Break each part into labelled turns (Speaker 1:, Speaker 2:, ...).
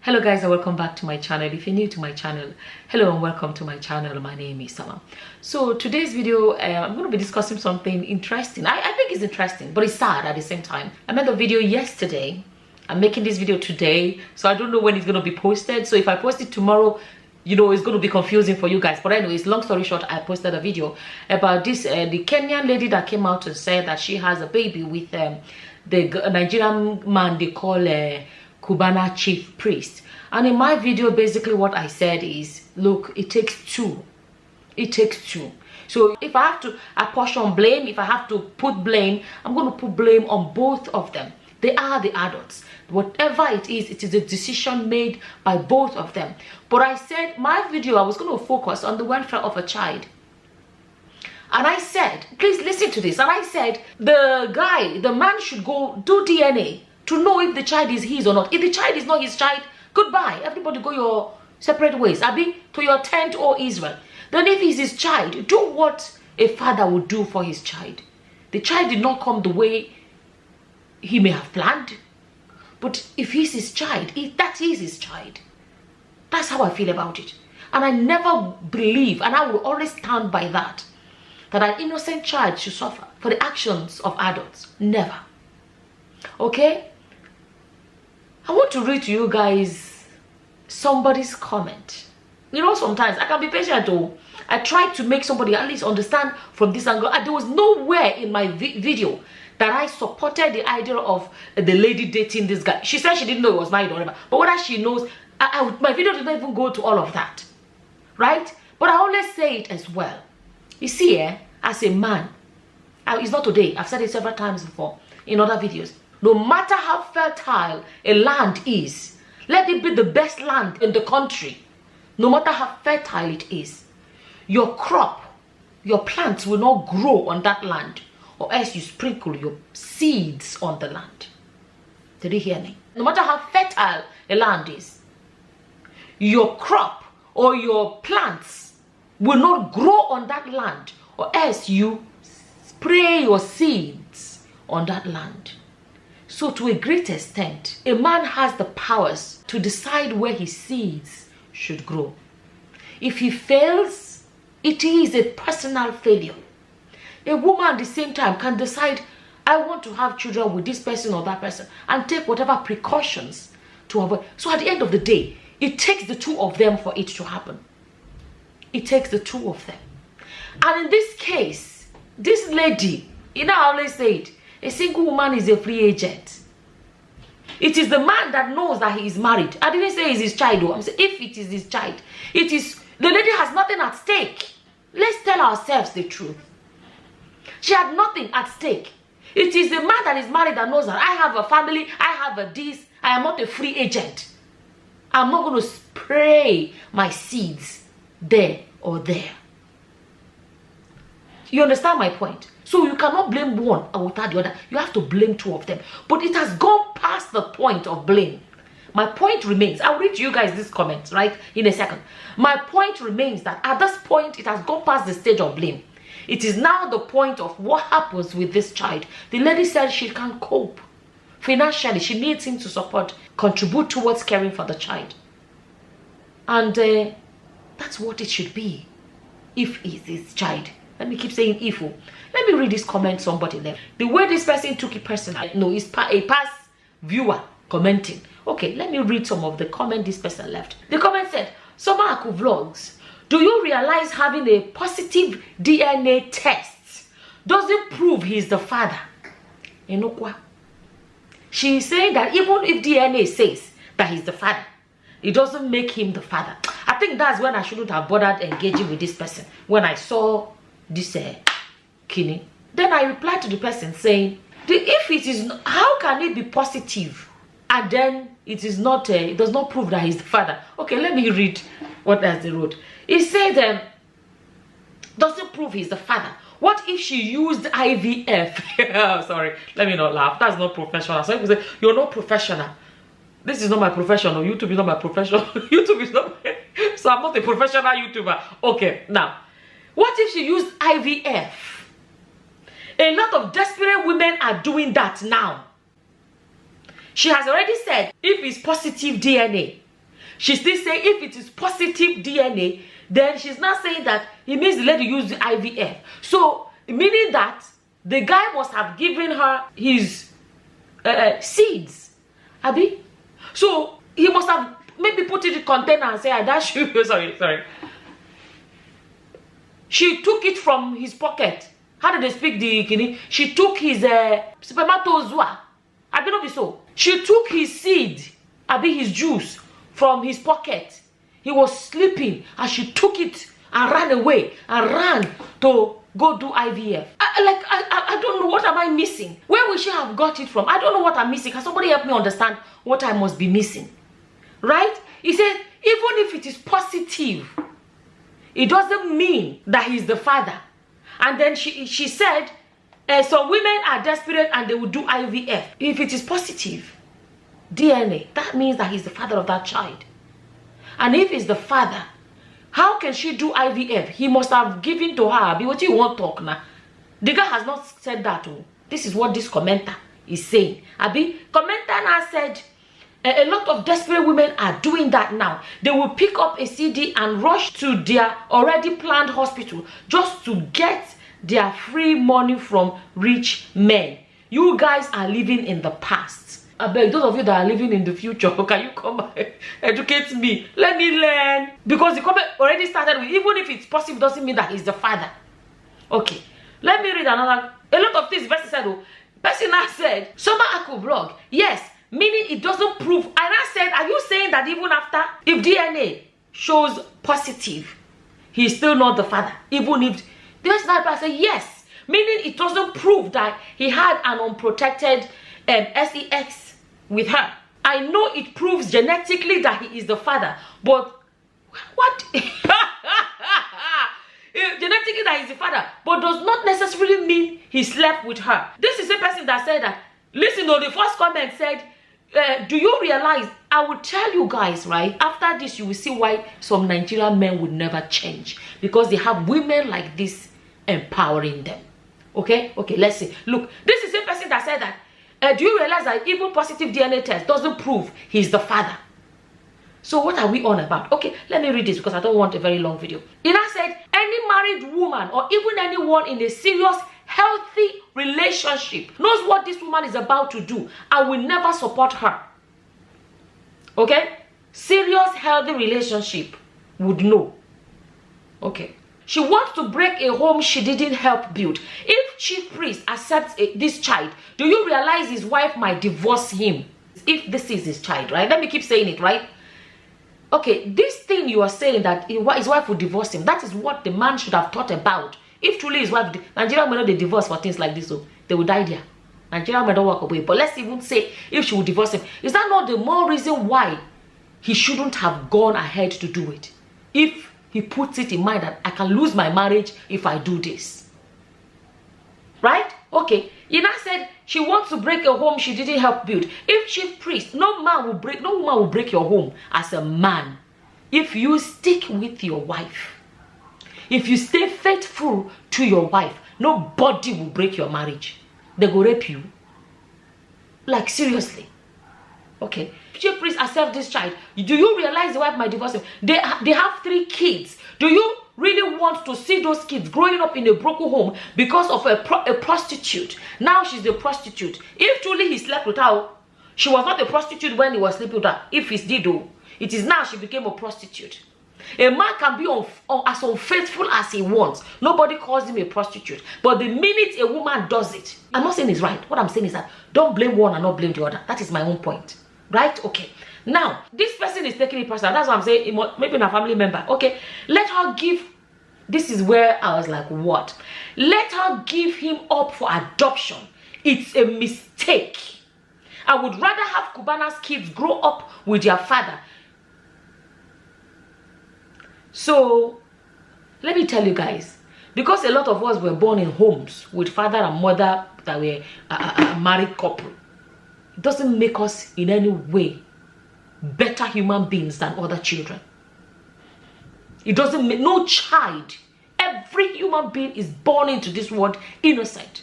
Speaker 1: Hello guys, and welcome back to my channel. If you're new to my channel, hello and welcome to my channel. My name is Sama. So today's video, I'm going to be discussing something interesting. I think it's interesting, but it's sad at the same time. I made a video yesterday. I'm making this video today, so I don't know when it's going to be posted. So if I post it tomorrow, you know, it's going to be confusing for you guys. But anyways, long story short, I posted a video about this the Kenyan lady that came out and said that she has a baby with the Nigerian man they call Cubana chief priest. And in my video, basically what I said is, look, it takes two. It takes two. So if I have to apportion blame, if I have to put blame, I'm going to put blame on both of them. They are the adults. Whatever it is a decision made by both of them. But I said my video, I was going to focus on the welfare of a child. And I said, please listen to this. And I said, the man should go do DNA to know if the child is his or not. If the child is not his child, goodbye. Everybody go your separate ways. Abi, to your tent or Israel. Then if he's his child, do what a father would do for his child. The child did not come the way he may have planned. But if he's his child, that is his child. That's how I feel about it. And I never believe, and I will always stand by that an innocent child should suffer for the actions of adults. Never. Okay? I want to read to you guys somebody's comment. You know, sometimes I can be patient though. I try to make somebody at least understand from this angle. And there was nowhere in my video that I supported the idea of the lady dating this guy. She said she didn't know he was married or whatever. But whether she knows, my video did not even go to all of that. Right? But I always say it as well. You see, as a man, it's not today. I've said it several times before in other videos. No matter how fertile a land is, let it be the best land in the country. No matter how fertile it is, your crop, your plants will not grow on that land, or else you sprinkle your seeds on the land. Did you hear me? No matter how fertile a land is, your crop or your plants will not grow on that land, or else you spray your seeds on that land. So to a great extent, a man has the powers to decide where his seeds should grow. If he fails, it is a personal failure. A woman at the same time can decide, I want to have children with this person or that person, and take whatever precautions to avoid. So at the end of the day, it takes the two of them for it to happen. It takes the two of them. And in this case, this lady, you know, I always say it, a single woman is a free agent. It is the man that knows that he is married. I didn't say it's his child though. I'm saying if it is his child, it is, the lady has nothing at stake. Let's tell ourselves the truth. She had nothing at stake. It is the man that is married that knows that I have a family, I have a this, I am not a free agent. I'm not going to spray my seeds there or there. You understand my point? So you cannot blame one without the other. You have to blame two of them. But it has gone past the point of blame. My point remains. I'll read to you guys these comments, right, in a second. My point remains that at this point, it has gone past the stage of blame. It is now the point of what happens with this child. The lady said she can't cope. Financially, she needs him to support, contribute towards caring for the child. And that's what it should be if it's his child. Let me keep saying if. Let me read this comment somebody left. The way this person took it personal. No, it's a past viewer commenting. Okay, let me read some of the comment this person left. The comment said, Soma Aku Vlogs, do you realize having a positive DNA test doesn't prove he's the father? Enokwa. She is saying that even if DNA says that he's the father, it doesn't make him the father. I think that's when I shouldn't have bothered engaging with this person. When I saw this kidney, then I replied to the person saying, if it is, how can it be positive and then it is not, it does not prove that he's the father? Okay, let me read what else they wrote. It said, doesn't prove he's the father. What if she used IVF? Sorry, let me not laugh. That's not professional. So people say, you're not professional. This is not my profession. Or YouTube is not my profession. YouTube is not my, so I'm not a professional YouTuber. Okay, now, what if she used IVF? A lot of desperate women are doing that now. She has already said, if it's positive DNA, She still say if it is positive DNA, then she's not saying that it means the lady used the IVF. So meaning that the guy must have given her his seeds, Abi. So he must have maybe put it in the container and say, "That's you." sorry. She took it from his pocket. How did they speak the kini? She took his spermatozoa. I don't know so. She took his seed, his juice from his pocket. He was sleeping and she took it and ran away and ran to go do IVF. I don't know, what am I missing? Where will she have got it from? I don't know what I'm missing. Can somebody help me understand what I must be missing? Right? He said, even if it is positive, it doesn't mean that he's the father. And then she said, some women are desperate and they will do IVF. If it is positive DNA, that means that he's the father of that child. And if he's the father, how can she do IVF? He must have given to her. But what you want to talk now? The guy has not said that. Oh. This is what this commenter is saying. Commenter now said, a lot of desperate women are doing that now. They will pick up a CD and rush to their already planned hospital just to get their free money from rich men. You guys are living in the past. I beg those of you that are living in the future, can you come and educate me? Let me learn. Because the comment already started with, even if it's possible, doesn't mean that he's the father. Okay, let me read another. A lot of things person said, person now said, Summer Aku blog, yes, meaning it doesn't prove. And I said, are you saying that even after, if DNA shows positive, he's still not the father? Even if, the person said, yes, meaning it doesn't prove that he had an unprotected sex with her. I know it proves genetically that he is the father, but what? Genetically that he's the father, but does not necessarily mean he slept with her. This is the person that said that. Listen, though, the first comment said, do you realize, I will tell you guys, right, after this you will see why some Nigerian men would never change, because they have women like this empowering them. Okay, let's see. Look, this is the person that said that, do you realize that even positive DNA test doesn't prove he's the father? So what are we on about? Okay, let me read this because I don't want a very long video. Ina said, any married woman or even anyone in a serious, healthy relationship knows what this woman is about to do and will never support her. Okay? Serious, healthy relationship would know. Okay. She wants to break a home she didn't help build. If chief priest accepts this child, do you realize his wife might divorce him? If this is his child, right? Let me keep saying it, right? Okay, this thing you are saying that his wife would divorce him, that is what the man should have thought about. If truly his wife, Nigerian men know they divorce for things like this, so they will die there. Nigerian men don't walk away. But let's even say if she would divorce him, is that not the more reason why he shouldn't have gone ahead to do it? If he puts it in mind that I can lose my marriage if I do this. Right? Okay. Ina said she wants to break a home she didn't help build. If chief priest, no woman will break your home as a man. If you stick with your wife, if you stay faithful to your wife, nobody will break your marriage. They go rape you. Like seriously. Okay. Chief priest accept this child. Do you realize the wife might divorce him? They have 3 kids. Do you really want to see those kids growing up in a broken home because of a prostitute? Now she's a prostitute. If truly he slept with her, she was not a prostitute when he was sleeping with her. If he did, it is now she became a prostitute. A man can be as unfaithful as he wants. Nobody calls him a prostitute. But the minute a woman does it, I'm not saying it's right. What I'm saying is that don't blame one and not blame the other. That is my own point. Right? Okay. Now, this person is taking it personal. That's what I'm saying. Maybe a family member. Okay. Let her give. This is where I was like, what? Let her give him up for adoption. It's a mistake. I would rather have Cubana's kids grow up with their father. So, let me tell you guys. Because a lot of us were born in homes with father and mother that were a married couple, it doesn't make us in any way better human beings than other children. It doesn't make no child. Every human being is born into this world innocent.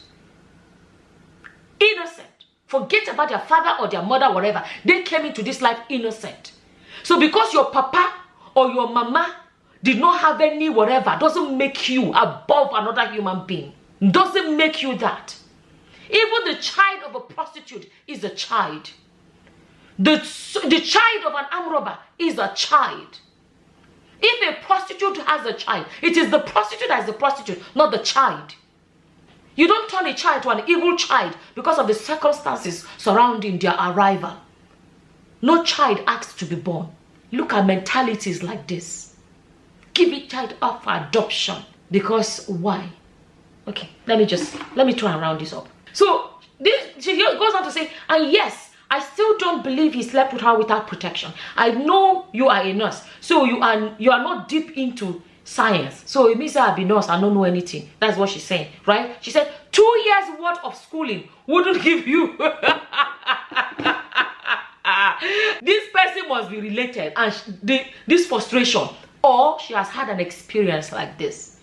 Speaker 1: Innocent. Forget about their father or their mother, whatever. They came into this life innocent. So because your papa or your mama did not have any whatever, doesn't make you above another human being. Doesn't make you that. Even the child of a prostitute is a child. The child of an armed robber is a child. If a prostitute has a child, it is the prostitute that is the prostitute, not the child. You don't turn a child to an evil child because of the circumstances surrounding their arrival. No child asks to be born. Look at mentalities like this. Give a child up for adoption. Because why? Okay, let me try and round this up. So she goes on to say, and yes, I still don't believe he slept with her without protection. I know you are a nurse, so you are not deep into science. So it means I'll be nurse, I don't know anything. That's what she's saying, right? She said 2 years worth of schooling wouldn't give you. This person must be related, and this frustration, or she has had an experience like this.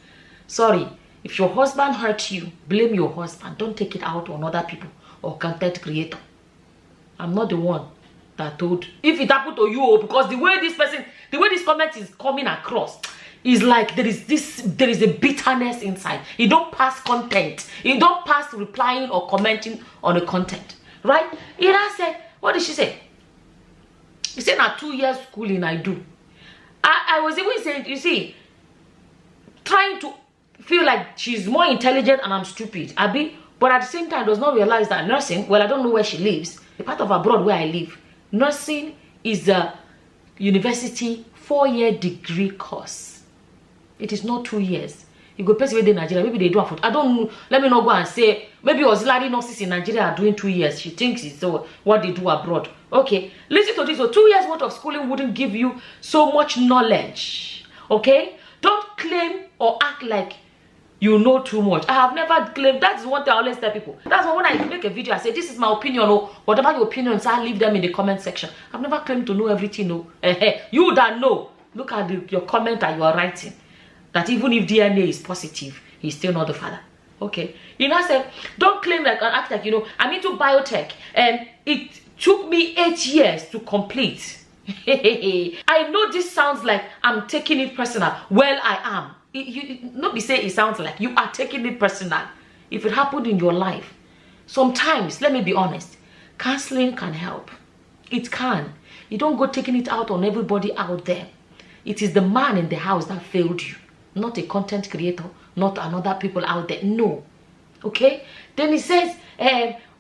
Speaker 1: Sorry, if your husband hurt you, blame your husband. Don't take it out on other people or content creator. I'm not the one that told. If it happened to you, because the way this comment is coming across is like there is a bitterness inside. You don't pass content. You don't pass replying or commenting on the content, right? Ira said, what did she say? She said, now 2 years schooling I do. I was even saying, you see, trying to feel like she's more intelligent and I'm stupid. But at the same time, does not realize that nursing, well, I don't know where she lives. The part of abroad where I live, nursing is a university 4-year degree course. It is not 2 years. You go person in Nigeria, maybe they do afford. I don't know. Let me not go and say maybe auxiliary nurses in Nigeria are doing 2 years. She thinks it's what they do abroad. Okay, listen to this. So 2 years worth of schooling wouldn't give you so much knowledge. Okay, don't claim or act like you know too much. I have never claimed. That's one thing I always tell people. That's why when I make a video, I say this is my opinion, or whatever your opinions are, leave them in the comment section. I've never claimed to know everything. No, you that know, look at your comment that you are writing. That even if DNA is positive, he's still not the father. Okay, you know, I said don't claim like an act like, you know, I'm into biotech and it took me 8 years to complete. I know this sounds like I'm taking it personal. Well, I am. Not be say it sounds like you are taking it personal. If it happened in your life, sometimes, let me be honest, counseling can help. It can. You don't go taking it out on everybody out there. It is the man in the house that failed you, not a content creator, not another people out there. No. Okay? Then he says,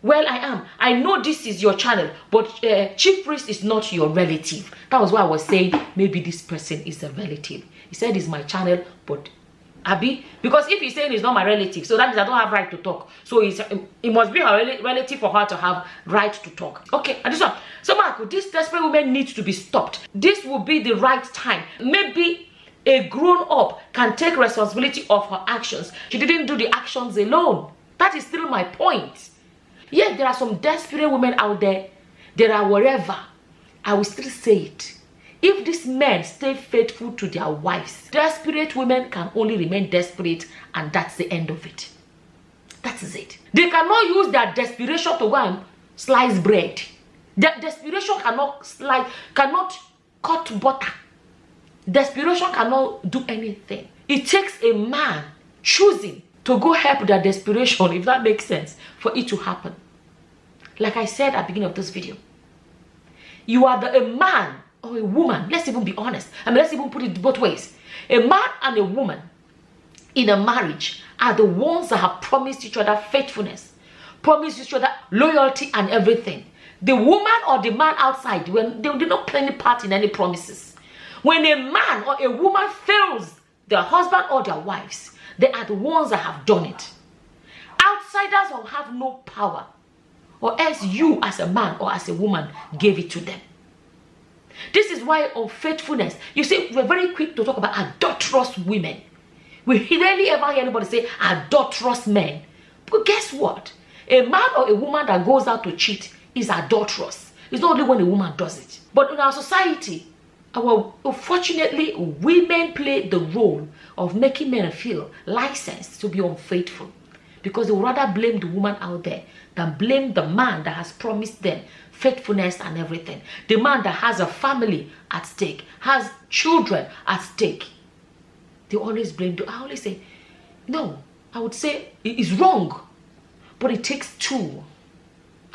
Speaker 1: well, I am. I know this is your channel, but Chief Priest is not your relative. That was why I was saying maybe this person is a relative. He said it's my channel, but Abby, because if he's saying it's not my relative, so that means I don't have right to talk. So it must be her relative for her to have right to talk. Okay, and this one. So Marco, this desperate woman needs to be stopped. This will be the right time. Maybe a grown-up can take responsibility of her actions. She didn't do the actions alone. That is still my point. Yes, there are some desperate women out there. There are wherever. I will still say it. If these men stay faithful to their wives, desperate women can only remain desperate, and that's the end of it. That is it. They cannot use their desperation to go and slice bread. Their desperation cannot cut butter. Desperation cannot do anything. It takes a man choosing to go help their desperation, if that makes sense, for it to happen. Like I said at the beginning of this video, you are a man or a woman. Let's even be honest. I mean, let's even put it both ways. A man and a woman in a marriage are the ones that have promised each other faithfulness, promised each other loyalty and everything. The woman or the man outside, when they did not play any part in any promises. When a man or a woman fails their husband or their wives, they are the ones that have done it. Outsiders will have no power, or else you as a man or as a woman gave it to them. This is why unfaithfulness, you see, we're very quick to talk about adulterous women. We rarely ever hear anybody say adulterous men. But guess what? A man or a woman that goes out to cheat is adulterous. It's not only when a woman does it. But in our society, unfortunately, women play the role of making men feel licensed to be unfaithful, because they would rather blame the woman out there than blame the man that has promised them faithfulness and everything. The man that has a family at stake, has children at stake. They always blame. I always say, no, I would say it is wrong, but it takes two.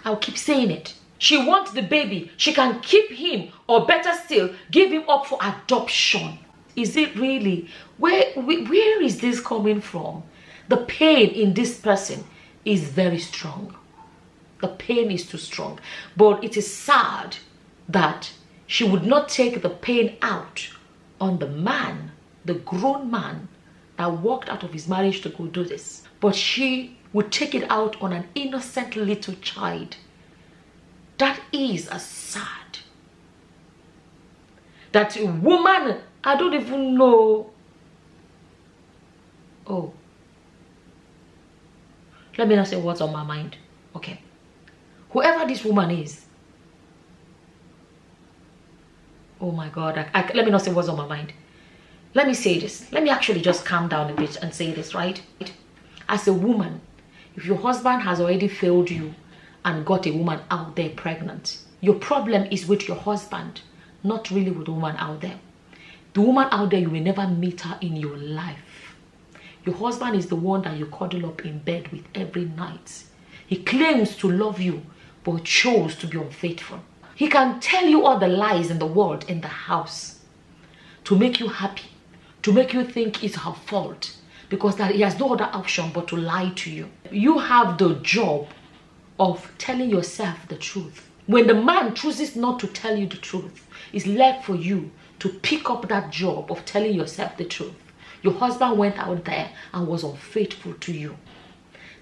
Speaker 1: I'll keep saying it. She wants the baby. She can keep him, or better still, give him up for adoption. Is it really? Where is this coming from? The pain in this person is very strong. The pain is too strong. But it is sad that she would not take the pain out on the man, the grown man that walked out of his marriage to go do this. But she would take it out on an innocent little child. That is a sad. That a woman, I don't even know. Oh. Let me not say what's on my mind. Okay. Whoever this woman is. Oh my God. Let me not say what's on my mind. Let me say this. Let me actually just calm down a bit and say this, right? As a woman, if your husband has already failed you and got a woman out there pregnant, your problem is with your husband, not really with the woman out there. The woman out there, you will never meet her in your life. Your husband is the one that you cuddle up in bed with every night. He claims to love you, but chose to be unfaithful. He can tell you all the lies in the world, in the house, to make you happy, to make you think it's her fault, because that he has no other option but to lie to you. You have the job of telling yourself the truth. When the man chooses not to tell you the truth, it's left for you to pick up that job of telling yourself the truth. Your husband went out there and was unfaithful to you.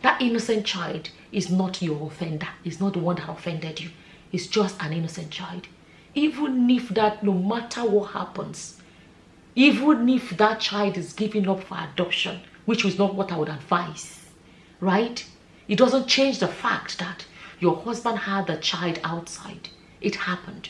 Speaker 1: That innocent child is not your offender. It's not the one that offended you. It's just an innocent child. Even if that, no matter what happens, even if that child is given up for adoption, which is not what I would advise, right? It doesn't change the fact that your husband had the child outside. It happened.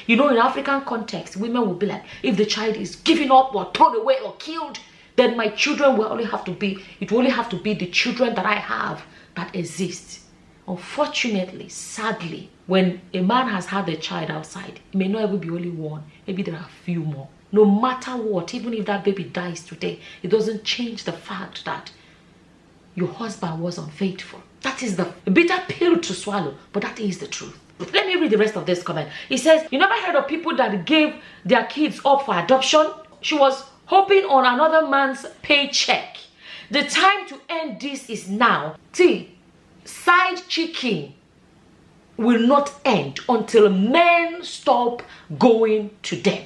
Speaker 1: You know, in African context, women will be like, if the child is given up or thrown away or killed, then my children will only have to be, it will only have to be the children that I have that exist. Unfortunately, sadly, when a man has had a child outside, it may not even be only one. Maybe there are a few more. No matter what, even if that baby dies today, it doesn't change the fact that your husband was unfaithful. That is the bitter pill to swallow, but that is the truth. Let me read the rest of this comment. It says, you never heard of people that gave their kids up for adoption? She was hoping on another man's paycheck. The time to end this is now. See, side chicking will not end until men stop going to them.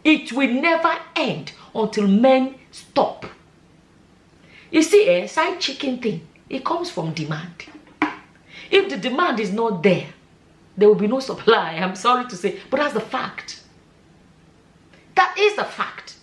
Speaker 1: It will never end until men stop. You see, a side chicking thing, it comes from demand. If the demand is not there, there will be no supply. I'm sorry to say, but that's the fact. That is the fact.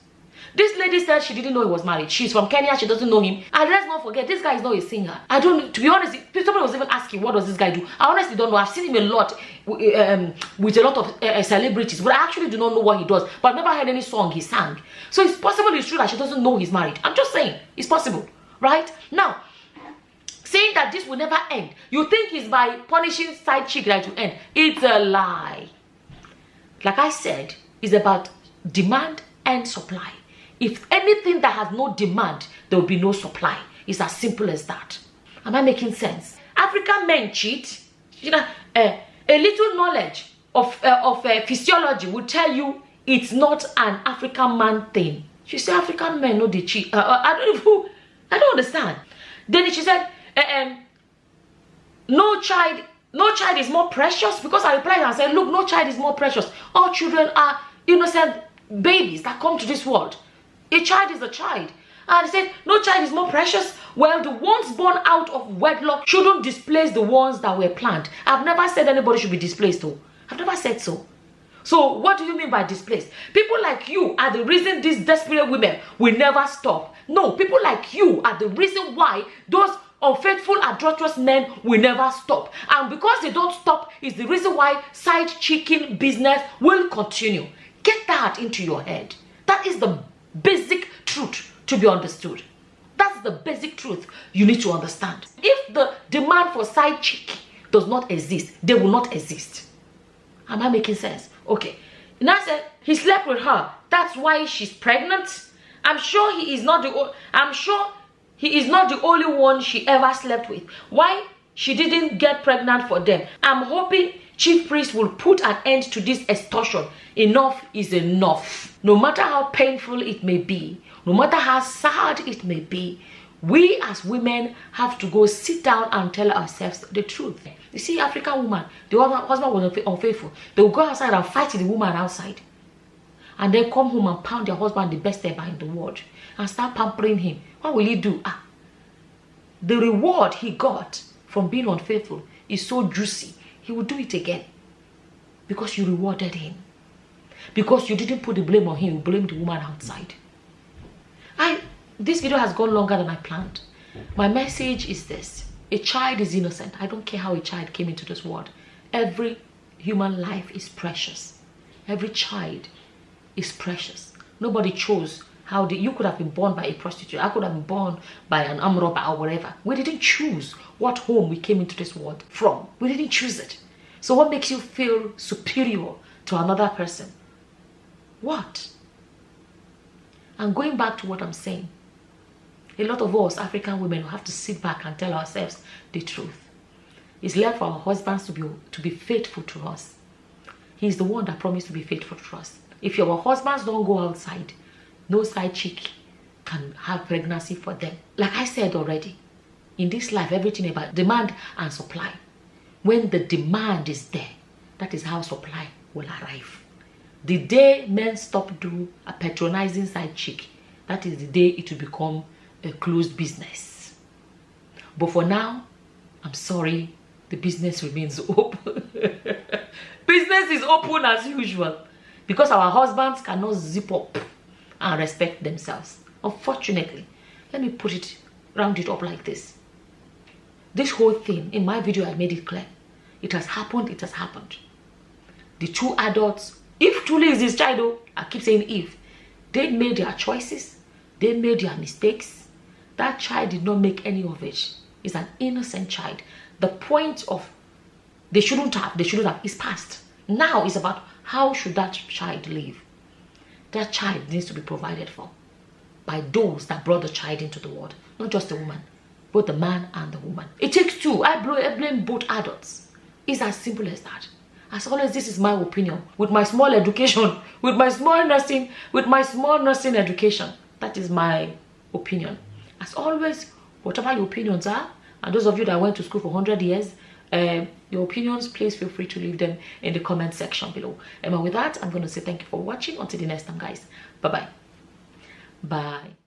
Speaker 1: This lady said she didn't know he was married. She's from Kenya. She doesn't know him. And let's not forget, this guy is not a singer. I don't, to be honest, somebody was even asking, what does this guy do? I honestly don't know. I've seen him a lot with a lot of celebrities, but I actually do not know what he does. But I've never heard any song he sang. So it's possible, it's true that she doesn't know he's married. I'm just saying, it's possible, right? Now, saying that this will never end, you think it's by punishing side chick that it will end. It's a lie. Like I said, it's about demand and supply. If anything that has no demand, there will be no supply. It's as simple as that. Am I making sense? African men cheat. You know, a little knowledge of physiology will tell you it's not an African man thing. She said African men know they cheat. I don't understand. Then she said, no child is more precious, because I replied and said, look, no child is more precious. All children are innocent babies that come to this world. A child is a child. And he said, no child is more precious. Well, the ones born out of wedlock shouldn't displace the ones that were planned. I've never said anybody should be displaced though. I've never said so. So what do you mean by displaced? People like you are the reason these desperate women will never stop. No, people like you are the reason why those unfaithful, adulterous men will never stop. And because they don't stop is the reason why side chicken business will continue. Get that into your head. That is the basic truth to be understood. That's the basic truth you need to understand. If the demand for side chick does not exist, they will not exist. Am I making sense? Okay. Now said he slept with her. That's why she's pregnant. I'm sure he is not the only one she ever slept with. Why she didn't get pregnant for them? I'm hoping Chief Priest will put an end to this extortion. Enough is enough. No matter how painful it may be, no matter how sad it may be, we as women have to go sit down and tell ourselves the truth. You see, African woman, the husband was unfaithful. They will go outside and fight the woman outside. And then come home and pound their husband the best ever in the world. And start pampering him. What will he do? The reward he got from being unfaithful is so juicy. He will do it again. Because you rewarded him. Because you didn't put the blame on him. You blamed the woman outside. This video has gone longer than I planned. My message is this. A child is innocent. I don't care how a child came into this world. Every human life is precious. Every child is precious. Nobody chose how you could have been born by a prostitute. I could have been born by an armed robber or whatever. We didn't choose what home we came into this world from. We didn't choose it. So what makes you feel superior to another person? What? And going back to what I'm saying, a lot of us African women will have to sit back and tell ourselves the truth. It's left for our husbands to be faithful to us. He's the one that promised to be faithful to us. If your husbands don't go outside, no side chick can have pregnancy for them. Like I said already, in this life, everything about demand and supply. When the demand is there, that is how supply will arrive. The day men stop doing a patronizing side chick, that is the day it will become a closed business. But for now, I'm sorry, the business remains open. Business is open as usual because our husbands cannot zip up and respect themselves. Unfortunately, let me round it up like this. This whole thing, in my video, I made it clear. It has happened, it has happened. The two adults, if truly is his child, I keep saying if, they made their choices, they made their mistakes. That child did not make any of it. It's an innocent child. The point of they shouldn't have is past. Now it's about how should that child live. That child needs to be provided for by those that brought the child into the world, not just the woman, both the man and the woman. It takes two. I blame both adults. It's as simple as that. As always, this is my opinion. With my small education, with my small nursing education, that is my opinion. As always, whatever your opinions are, and those of you that went to school for 100 years, your opinions, please feel free to leave them in the comment section below. And with that, I'm going to say thank you for watching. Until the next time, guys. Bye-bye. Bye.